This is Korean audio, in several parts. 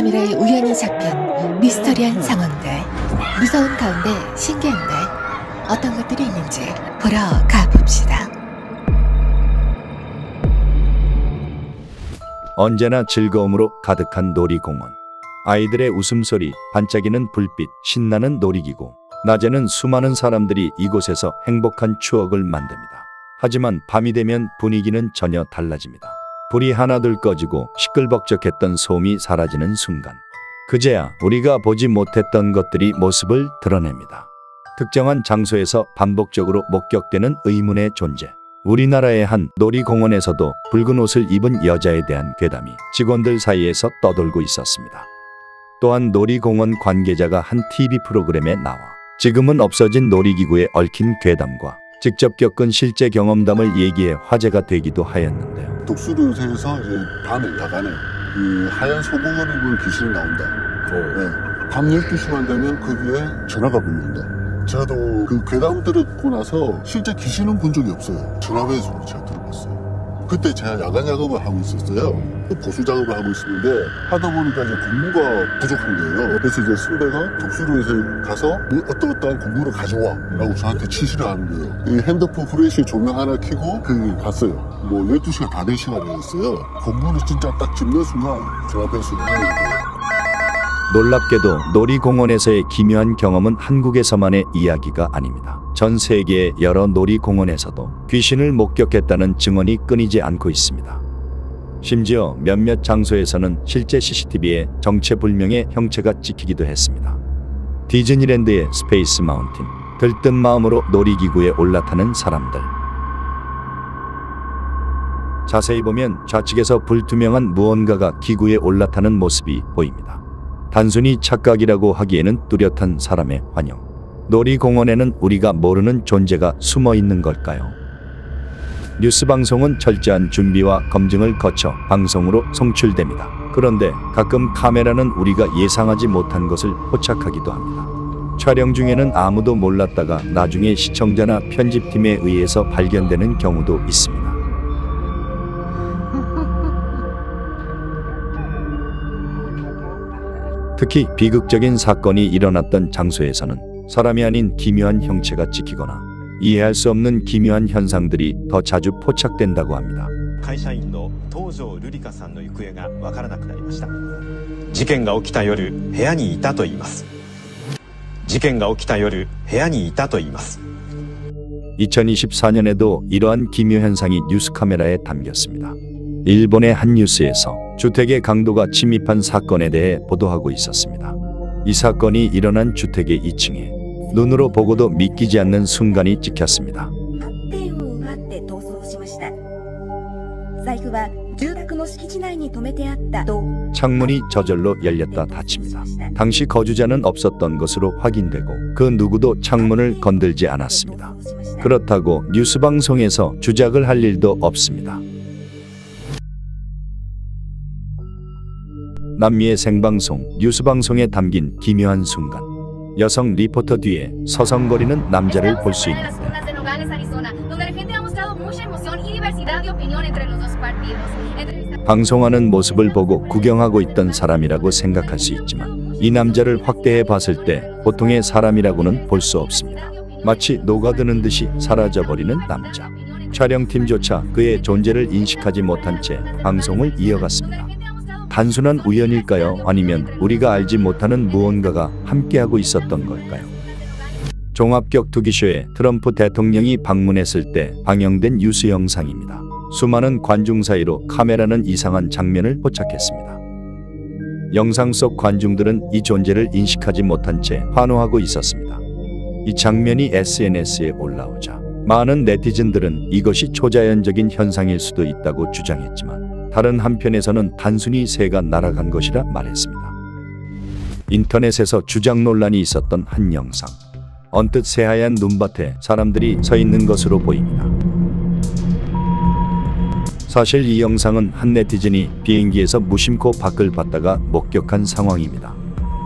카메라에 우연히 잡힌 미스터리한 상황들, 무서운 가운데 신기한데 어떤 것들이 있는지 보러 가봅시다. 언제나 즐거움으로 가득한 놀이공원. 아이들의 웃음소리, 반짝이는 불빛, 신나는 놀이기구. 낮에는 수많은 사람들이 이곳에서 행복한 추억을 만듭니다. 하지만 밤이 되면 분위기는 전혀 달라집니다. 불이 하나둘 꺼지고 시끌벅적했던 소음이 사라지는 순간, 그제야 우리가 보지 못했던 것들이 모습을 드러냅니다. 특정한 장소에서 반복적으로 목격되는 의문의 존재. 우리나라의 한 놀이공원에서도 붉은 옷을 입은 여자에 대한 괴담이 직원들 사이에서 떠돌고 있었습니다. 또한 놀이공원 관계자가 한 TV 프로그램에 나와 지금은 없어진 놀이기구에 얽힌 괴담과 직접 겪은 실제 경험담을 얘기해 화제가 되기도 하였는데요. 독수리요새에서 이제 밤에 야간에 이 하얀 소복을 입은 귀신이 나온다. 네. 밤 12시만 되면 그 위에 전화가 울린다. 저도 그 괴담 들었고 나서 실제 귀신은 본 적이 없어요. 전화벨 소리 제가 들어봤어요. 그때 제가 야간 작업을 하고 있었어요. 보수 작업을 하고 있었는데 하다 보니까 이제 공무가 부족한 거예요. 그래서 이제 선배가 독수리요새 가서 어떠어떠한 공무를 가져와 라고 저한테 지시를 하는 거예요. 이 핸드폰 후레쉬 조명 하나 켜고 그 갔어요. 뭐 12시가 다 된 시간이었어요. 공무를 진짜 딱 짚는 순간 전화벨 소리가 나는 거예요. 놀랍게도 놀이공원에서의 기묘한 경험은 한국에서만의 이야기가 아닙니다. 전 세계의 여러 놀이공원에서도 귀신을 목격했다는 증언이 끊이지 않고 있습니다. 심지어 몇몇 장소에서는 실제 CCTV에 정체불명의 형체가 찍히기도 했습니다. 디즈니랜드의 스페이스 마운틴, 들뜬 마음으로 놀이기구에 올라타는 사람들. 자세히 보면 좌측에서 불투명한 무언가가 기구에 올라타는 모습이 보입니다. 단순히 착각이라고 하기에는 뚜렷한 사람의 환영. 놀이공원에는 우리가 모르는 존재가 숨어 있는 걸까요? 뉴스 방송은 철저한 준비와 검증을 거쳐 방송으로 송출됩니다. 그런데 가끔 카메라는 우리가 예상하지 못한 것을 포착하기도 합니다. 촬영 중에는 아무도 몰랐다가 나중에 시청자나 편집팀에 의해서 발견되는 경우도 있습니다. 특히 비극적인 사건이 일어났던 장소에서는 사람이 아닌 기묘한 형체가 찍히거나 이해할 수 없는 기묘한 현상들이 더 자주 포착된다고 합니다. 会社員の東條瑠璃香さんの行方がわからなくなりました。事件が起きた夜、部屋にいたと言います。事件が起きた夜、部屋にいたと言います。 2024년에도 이러한 기묘 현상이 뉴스 카메라에 담겼습니다. 일본의 한 뉴스에서 주택의 강도가 침입한 사건에 대해 보도하고 있었습니다. 이 사건이 일어난 주택의 2층에 눈으로 보고도 믿기지 않는 순간이 찍혔습니다. 창문이 저절로 열렸다 닫힙니다. 당시 거주자는 없었던 것으로 확인되고 그 누구도 창문을 건들지 않았습니다. 그렇다고 뉴스 방송에서 주작을 할 일도 없습니다. 남미의 생방송, 뉴스방송에 담긴 기묘한 순간. 여성 리포터 뒤에 서성거리는 남자를 볼 수 있는데 방송하는 모습을 보고 구경하고 있던 사람이라고 생각할 수 있지만 이 남자를 확대해 봤을 때 보통의 사람이라고는 볼 수 없습니다. 마치 녹아드는 듯이 사라져버리는 남자. 촬영팀조차 그의 존재를 인식하지 못한 채 방송을 이어갔습니다. 단순한 우연일까요? 아니면 우리가 알지 못하는 무언가가 함께하고 있었던 걸까요? 종합격투기쇼에 트럼프 대통령이 방문했을 때 방영된 뉴스 영상입니다. 수많은 관중 사이로 카메라는 이상한 장면을 포착했습니다. 영상 속 관중들은 이 존재를 인식하지 못한 채 환호하고 있었습니다. 이 장면이 SNS에 올라오자 많은 네티즌들은 이것이 초자연적인 현상일 수도 있다고 주장했지만 다른 한편에서는 단순히 새가 날아간 것이라 말했습니다. 인터넷에서 주작 논란이 있었던 한 영상. 언뜻 새하얀 눈밭에 사람들이 서 있는 것으로 보입니다. 사실 이 영상은 한 네티즌이 비행기에서 무심코 밖을 봤다가 목격한 상황입니다.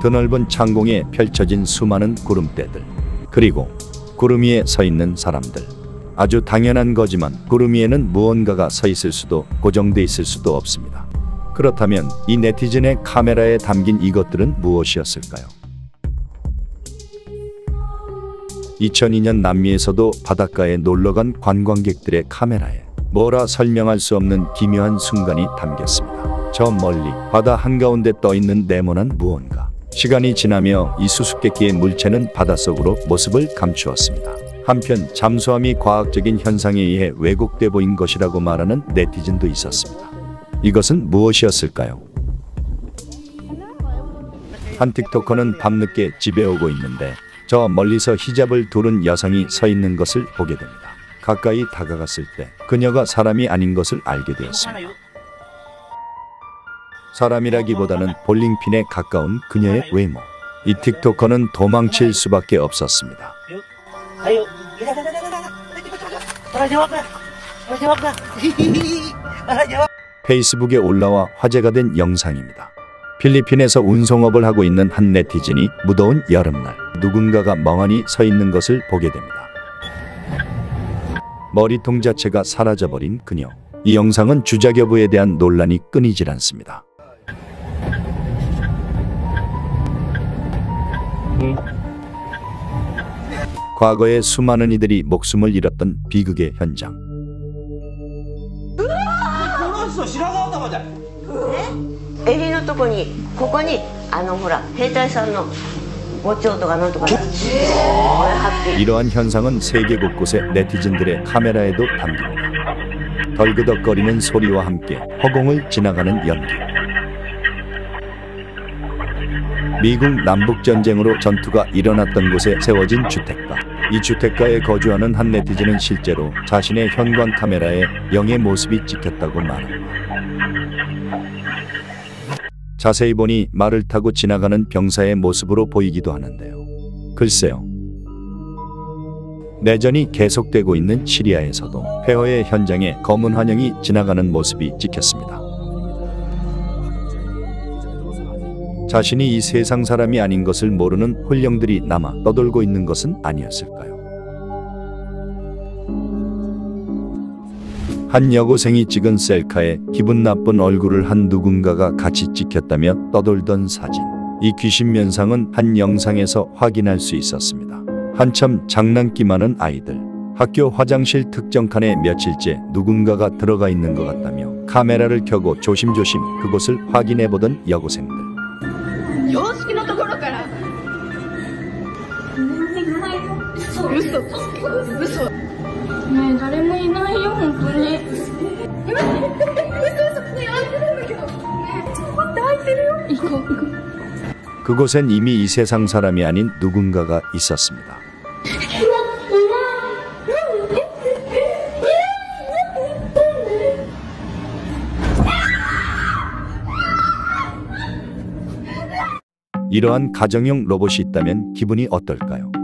드넓은 창공에 펼쳐진 수많은 구름대들, 그리고 구름 위에 서 있는 사람들. 아주 당연한 거지만 구름 위에는 무언가가 서 있을 수도 고정돼 있을 수도 없습니다. 그렇다면 이 네티즌의 카메라에 담긴 이것들은 무엇이었을까요? 2002년 남미에서도 바닷가에 놀러간 관광객들의 카메라에 뭐라 설명할 수 없는 기묘한 순간이 담겼습니다. 저 멀리 바다 한가운데 떠있는 네모난 무언가. 시간이 지나며 이 수수께끼의 물체는 바닷속으로 모습을 감추었습니다. 한편 잠수함이 과학적인 현상에 의해 왜곡돼 보인 것이라고 말하는 네티즌도 있었습니다. 이것은 무엇이었을까요? 한 틱토커는 밤늦게 집에 오고 있는데 저 멀리서 히잡을 두른 여성이 서 있는 것을 보게 됩니다. 가까이 다가갔을 때 그녀가 사람이 아닌 것을 알게 되었습니다. 사람이라기보다는 볼링핀에 가까운 그녀의 외모. 이 틱토커는 도망칠 수밖에 없었습니다. 페이스북에 올라와 화제가 된 영상입니다. 필리핀에서 운송업을 하고 있는 한 네티즌이 무더운 여름날 누군가가 멍하니 서 있는 것을 보게 됩니다. 머리통 자체가 사라져버린 그녀. 이 영상은 주작 여부에 대한 논란이 끊이질 않습니다. 과거에 수많은 이들이 목숨을 잃었던 비극의 현장. 이러한 현상은 세계 곳곳의 네티즌들의 카메라에도 담깁니다. 덜그덕거리는 소리와 함께 허공을 지나가는 연기. 미국 남북전쟁으로 전투가 일어났던 곳에 세워진 주택가. 이 주택가에 거주하는 한 네티즌은 실제로 자신의 현관 카메라에 영의 모습이 찍혔다고 말합니다. 자세히 보니 말을 타고 지나가는 병사의 모습으로 보이기도 하는데요. 글쎄요. 내전이 계속되고 있는 시리아에서도 폐허의 현장에 검은 환영이 지나가는 모습이 찍혔습니다. 자신이 이 세상 사람이 아닌 것을 모르는 혼령들이 남아 떠돌고 있는 것은 아니었을까요? 한 여고생이 찍은 셀카에 기분 나쁜 얼굴을 한 누군가가 같이 찍혔다며 떠돌던 사진. 이 귀신 면상은 한 영상에서 확인할 수 있었습니다. 한참 장난기 많은 아이들. 학교 화장실 특정 칸에 며칠째 누군가가 들어가 있는 것 같다며 카메라를 켜고 조심조심 그곳을 확인해보던 여고생들. 洋式のところから嘘嘘嘘ねえ誰もいないよ本当に嘘嘘ね開いてるんだけどねえちょっと待って開いてるよ行こう行こう 그곳엔 이미 이 세상 사람이 아닌 누군가가 있었습니다. 이러한 가정용 로봇이 있다면 기분이 어떨까요?